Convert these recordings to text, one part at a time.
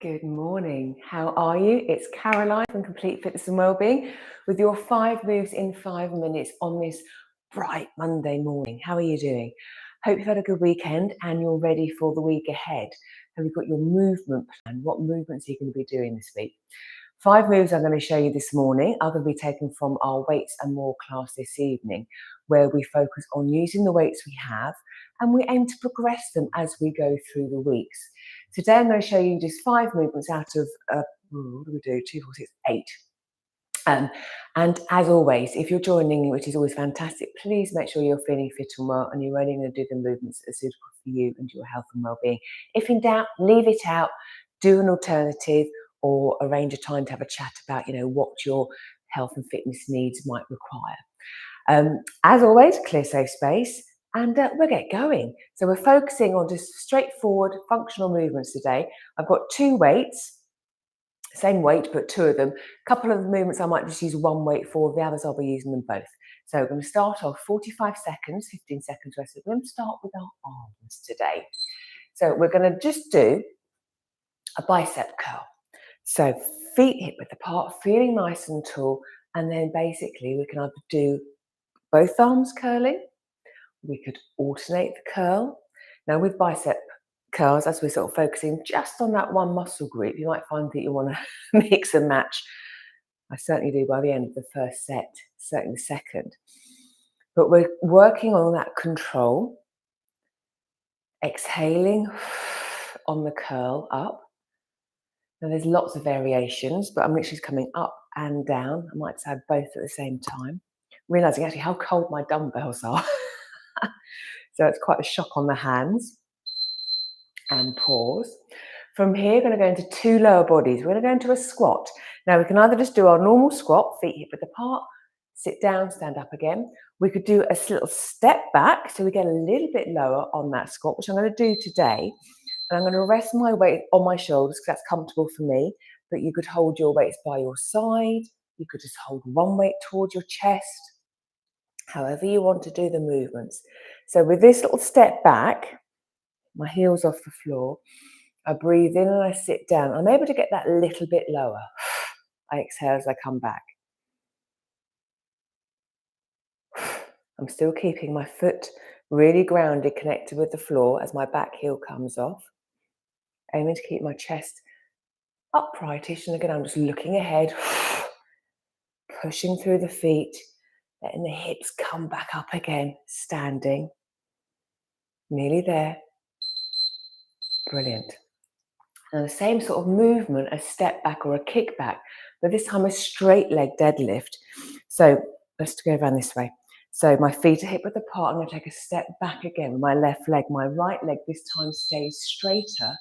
Good morning. How are you? It's Caroline from Complete Fitness and Wellbeing with your 5 moves in 5 minutes on this bright Monday morning. How are you doing? Hope you've had a good weekend and you're ready for the week ahead. Have you got your movement plan? What movements are you going to be doing this week? 5 moves I'm going to show you this morning are going to be taken from our Weights and More class this evening, where we focus on using the weights we have and we aim to progress them as we go through the weeks. Today I'm going to show you just 5 movements out of, what do we do, 2, 4, 6, 8. And as always, if you're joining, which is always fantastic, please make sure you're feeling fit and well and you're only going to do the movements that are suitable for you and your health and well-being. If in doubt, leave it out, do an alternative or arrange a time to have a chat about, what your health and fitness needs might require. As always, clear safe space. And we'll get going. So we're focusing on just straightforward functional movements today. I've got 2 weights, same weight, but 2 of them. A couple of the movements I might just use one weight for, the others I'll be using them both. So we're going to start off 45 seconds, 15 seconds rest. We're going to start with our arms today. So we're going to just do a bicep curl. So feet hip width apart, feeling nice and tall, and then basically we can either do both arms curling. We could alternate the curl. Now with bicep curls, as we're sort of focusing just on that one muscle group, you might find that you want to mix and match. I certainly do by the end of the first set, certainly the second. But we're working on that control, exhaling on the curl up. Now there's lots of variations, but I'm literally coming up and down. I might add both at the same time, realizing actually how cold my dumbbells are. So it's quite a shock on the hands. And pause. From here, we're going to go into 2 lower bodies. We're going to go into a squat. Now, we can either just do our normal squat, feet hip width apart, sit down, stand up again. We could do a little step back, so we get a little bit lower on that squat, which I'm going to do today. And I'm going to rest my weight on my shoulders because that's comfortable for me. But you could hold your weights by your side. You could just hold one weight towards your chest. However you want to do the movements. So with this little step back, my heels off the floor, I breathe in and I sit down. I'm able to get that little bit lower. I exhale as I come back. I'm still keeping my foot really grounded, connected with the floor as my back heel comes off. Aiming to keep my chest uprightish, and again I'm just looking ahead, pushing through the feet, letting the hips come back up again, standing. Nearly there. Brilliant. Now the same sort of movement, a step back or a kick back, but this time a straight leg deadlift. So let's go around this way. So my feet are hip width apart. I'm going to take a step back again with my left leg. My right leg this time stays straighter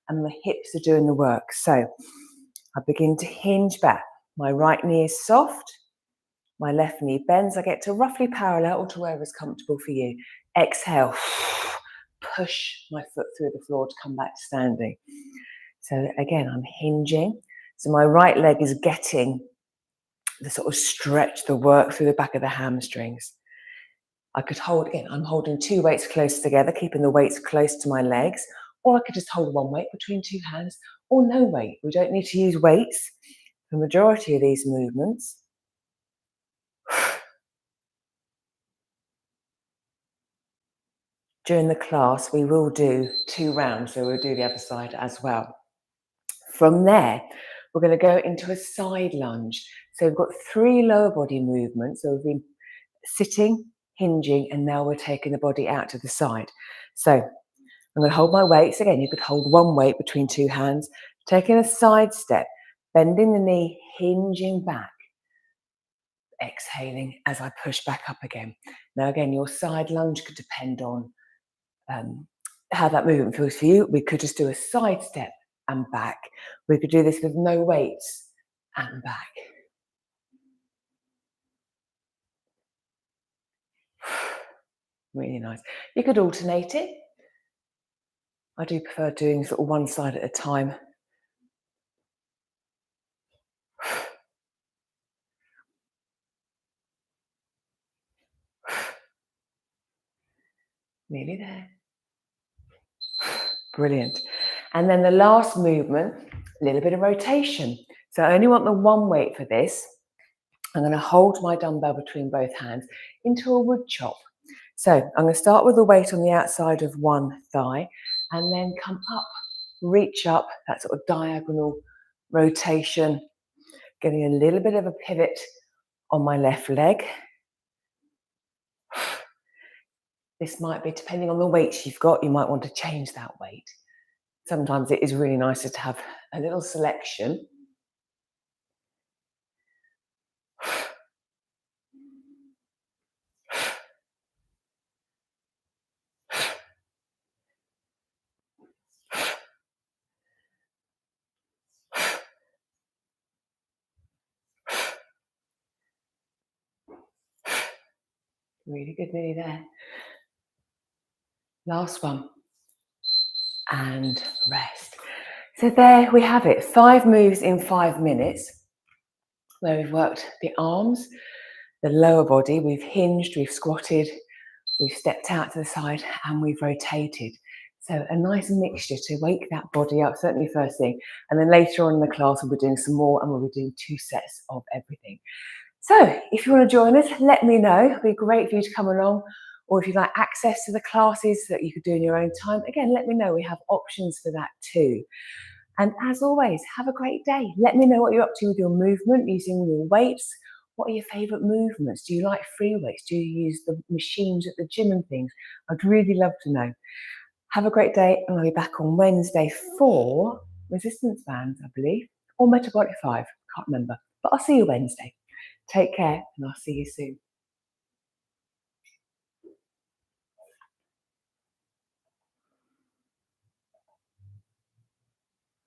and the hips are doing the work. So I begin to hinge back. My right knee is soft. My left knee bends. I get to roughly parallel or to wherever is comfortable for you. Exhale. Push my foot through the floor to come back to standing. So again, I'm hinging. So my right leg is getting the sort of stretch, the work through the back of the hamstrings. I could hold, again, I'm holding 2 weights close together, keeping the weights close to my legs, or I could just hold one weight between 2 hands, or no weight. We don't need to use weights for the majority of these movements. During the class, we will do 2 rounds, so we'll do the other side as well. From there, we're going to go into a side lunge. So we've got 3 lower body movements. So we've been sitting, hinging, and now we're taking the body out to the side. So I'm going to hold my weights. Again, you could hold one weight between 2 hands, taking a side step, bending the knee, hinging back, exhaling as I push back up again. Now again, your side lunge could depend on how that movement feels for you. We could just do a side step and back. We could do this with no weights and back. Really nice. You could alternate it. I do prefer doing sort of one side at a time. Nearly there. Brilliant. And then the last movement A little bit of rotation. So I only want the one weight for this. I'm going to hold my dumbbell between both hands into a wood chop. So I'm going to start with the weight on the outside of one thigh and then come up, reach up, that sort of diagonal rotation, getting a little bit of a pivot on my left leg. This might be, depending on the weights you've got, you might want to change that weight. Sometimes it is really nicer to have a little selection. Really good, nearly there. Last one. And rest. So there we have it, 5 moves in 5 minutes, where we've worked the arms, the lower body, we've hinged, we've squatted, we've stepped out to the side, and we've rotated. So a nice mixture to wake that body up, certainly first thing. And then later on in the class, we'll be doing some more, and we'll be doing 2 sets of everything. So if you want to join us, let me know. It'd be great for you to come along. Or if you'd like access to the classes that you could do in your own time, again, let me know. We have options for that too. And as always, have a great day. Let me know what you're up to with your movement, using your weights. What are your favourite movements? Do you like free weights? Do you use the machines at the gym and things? I'd really love to know. Have a great day, and I'll be back on Wednesday for resistance bands, I believe, or metabolic 5. Can't remember. But I'll see you Wednesday. Take care, and I'll see you soon.